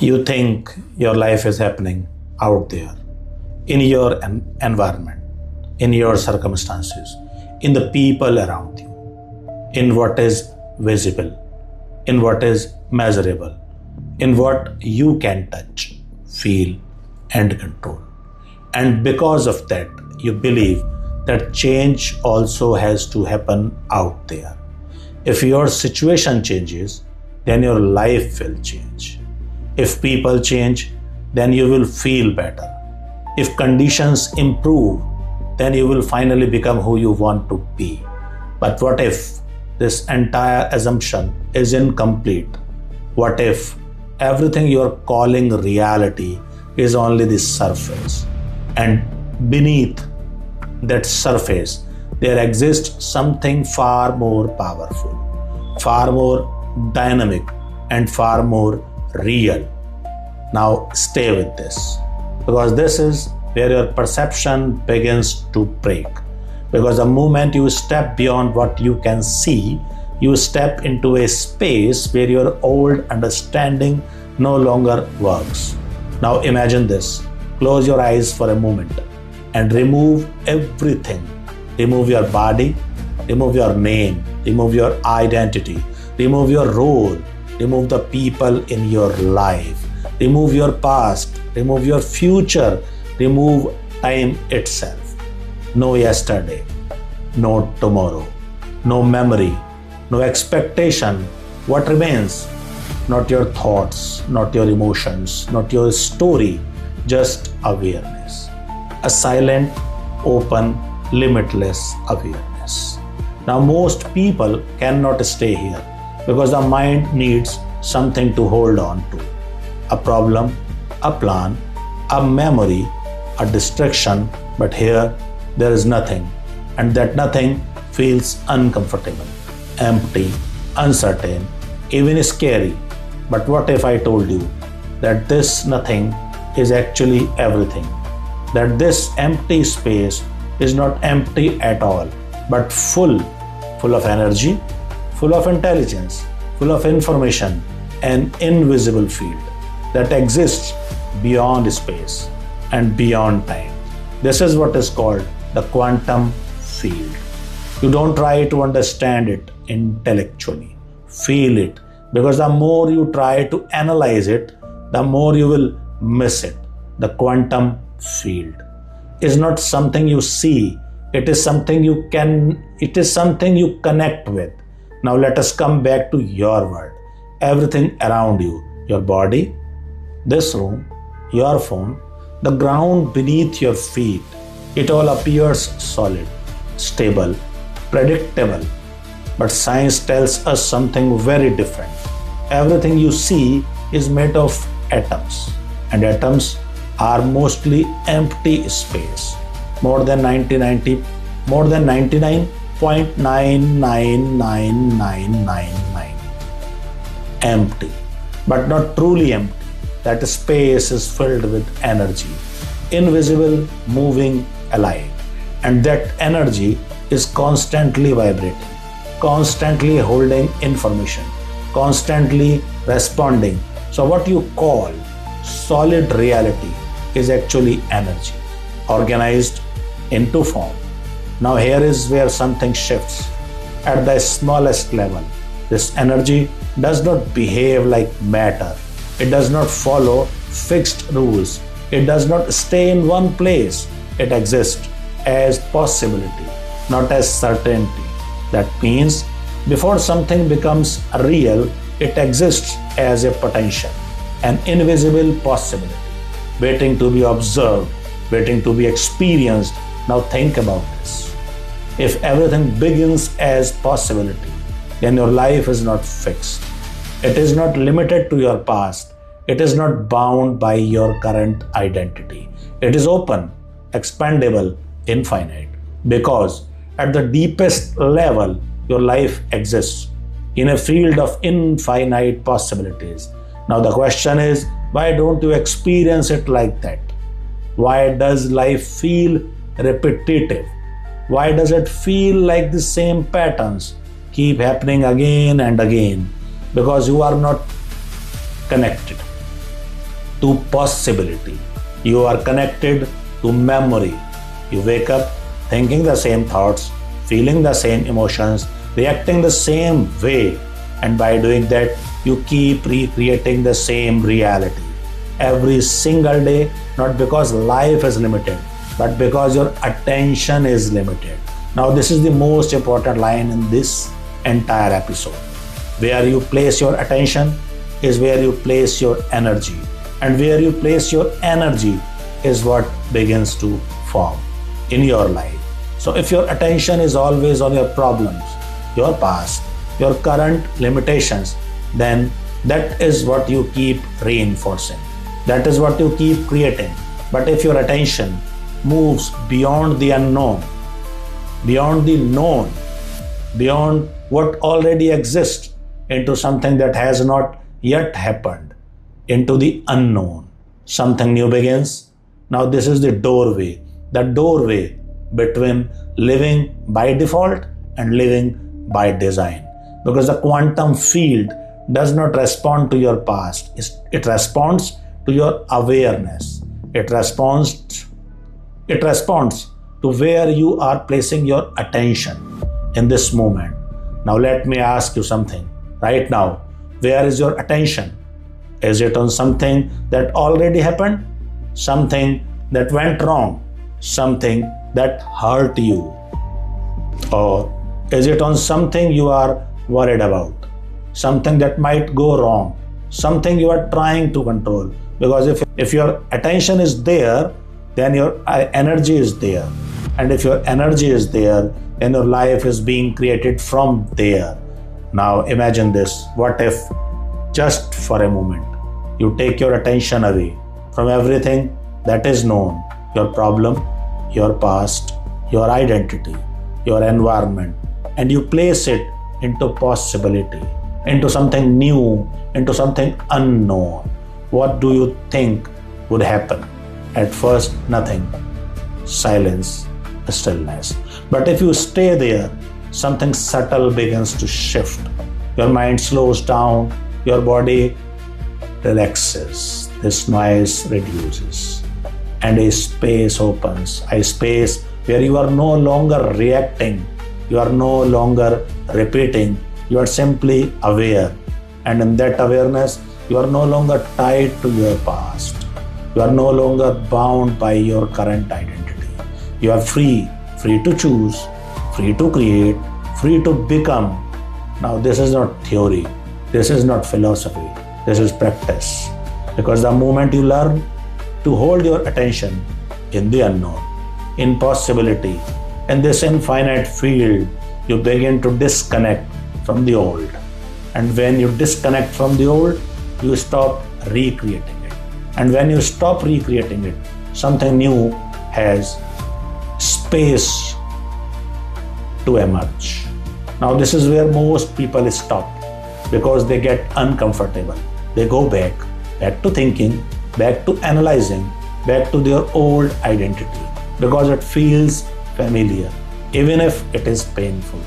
You think your life is happening out there, in your environment, in your circumstances, in the people around you, in what is visible, in what is measurable, in what you can touch, feel, and control. And because of that, you believe that change also has to happen out there. If your situation changes, then your life will change. If people change, then you will feel better. If conditions improve, then you will finally become who you want to be. But what if this entire assumption is incomplete? What if everything you are calling reality is only the surface? And beneath that surface, there exists something far more powerful, far more dynamic, and far more real. Now stay with this, because this is where your perception begins to break. Because the moment you step beyond what you can see, you step into a space where your old understanding no longer works. Now imagine this. Close your eyes for a moment and remove everything. Remove your body, remove your name, remove your identity, remove your role, remove the people in your life, remove your past, remove your future, remove time itself. No yesterday, no tomorrow, no memory, no expectation. What remains? Not your thoughts, not your emotions, not your story, just awareness. A silent, open, limitless awareness. Now, most people cannot stay here because the mind needs something to hold on to. A problem, a plan, a memory, a distraction, but here there is nothing, and that nothing feels uncomfortable, empty, uncertain, even scary. But what if I told you that this nothing is actually everything? That this empty space is not empty at all, but full of energy, full of intelligence, full of information, an invisible field that exists beyond space and beyond time. This is what is called the quantum field. You don't try to understand it intellectually. Feel it, because the more you try to analyze it, the more you will miss it. The quantum field is not something you see. It is something you connect with. Now let us come back to your world. Everything around you, your body, this room, your phone, the ground beneath your feet, it all appears solid, stable, predictable. But science tells us something very different. Everything you see is made of atoms, and atoms are mostly empty space. More than 99.999999 empty, but not truly empty. That space is filled with energy, invisible, moving, alive. And that energy is constantly vibrating, constantly holding information, constantly responding. So what you call solid reality is actually energy, organized into form. Now here is where something shifts. At the smallest level, this energy does not behave like matter. It does not follow fixed rules. It does not stay in one place. It exists as possibility, not as certainty. That means before something becomes real, it exists as a potential, an invisible possibility, waiting to be observed, waiting to be experienced. Now think about this. If everything begins as possibility, then your life is not fixed. It is not limited to your past. It is not bound by your current identity. It is open, expandable, infinite. Because at the deepest level, your life exists in a field of infinite possibilities. Now the question is, why don't you experience it like that? Why does life feel repetitive? Why does it feel like the same patterns keep happening again and again? Because you are not connected. to possibility. You are connected to memory. You wake up thinking the same thoughts, feeling the same emotions, reacting the same way, and by doing that, you keep recreating the same reality every single day, not because life is limited, but because your attention is limited. Now, this is the most important line in this entire episode. Where you place your attention is where you place your energy, and where you place your energy is what begins to form in your life. So if your attention is always on your problems, your past, your current limitations, then that is what you keep reinforcing. That is what you keep creating. But if your attention moves beyond the unknown, beyond the known, beyond what already exists, into something that has not yet happened, into the unknown, something new begins. Now this is the doorway between living by default and living by design. Because the quantum field does not respond to your past. It responds to your awareness. It responds to where you are placing your attention in this moment. Now let me ask you something. Right now, where is your attention? Is it on something that already happened? Something that went wrong? Something that hurt you? Or is it on something you are worried about? Something that might go wrong? Something you are trying to control? Because if your attention is there, then your energy is there. And if your energy is there, then your life is being created from there. Now imagine this. What if, just for a moment, you take your attention away from everything that is known, your problem, your past, your identity, your environment, and you place it into possibility, into something new, into something unknown? What do you think would happen? At first, nothing. Silence, stillness. But if you stay there, something subtle begins to shift. Your mind slows down, your body relaxes, this noise reduces, and a space opens, a space where you are no longer reacting, you are no longer repeating, you are simply aware. And in that awareness, you are no longer tied to your past. You are no longer bound by your current identity. You are free to choose, free to create, free to become. Now this is not theory, this is not philosophy, this is practice. Because the moment you learn to hold your attention in the unknown, in possibility, in this infinite field, you begin to disconnect from the old. And when you disconnect from the old, you stop recreating it. And when you stop recreating it, something new has space to emerge. Now this is where most people stop, because they get uncomfortable. They go back to thinking, back to analyzing, back to their old identity, because it feels familiar, even if it is painful.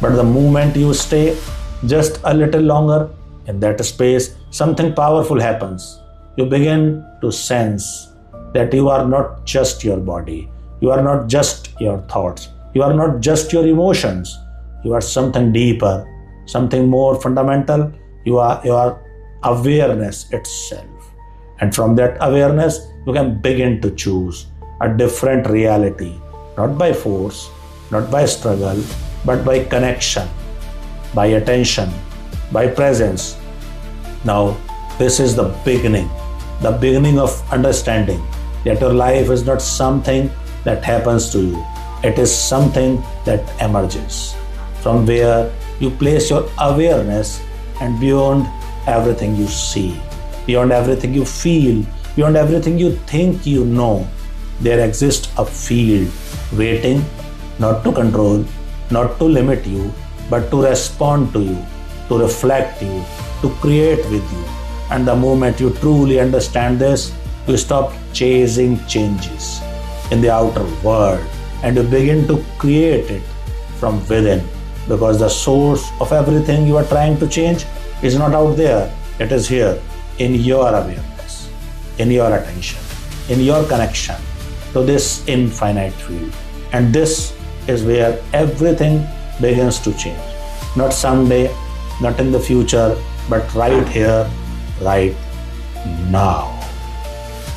But the moment you stay just a little longer in that space, something powerful happens. You begin to sense that you are not just your body, you are not just your thoughts, you are not just your emotions, you are something deeper, something more fundamental. You are your awareness itself. And from that awareness, you can begin to choose a different reality, not by force, not by struggle, but by connection, by attention, by presence. Now, this is the beginning of understanding that your life is not something that happens to you. It is something that emerges from where you place your awareness, and beyond everything you see, beyond everything you feel, beyond everything you think you know, there exists a field waiting not to control, not to limit you, but to respond to you, to reflect you, to create with you. And the moment you truly understand this, you stop chasing changes in the outer world and you begin to create it from within, because the source of everything you are trying to change is not out there, it is here in your awareness, in your attention, in your connection to this infinite field. And this is where everything begins to change. Not someday, not in the future, but right here, right now.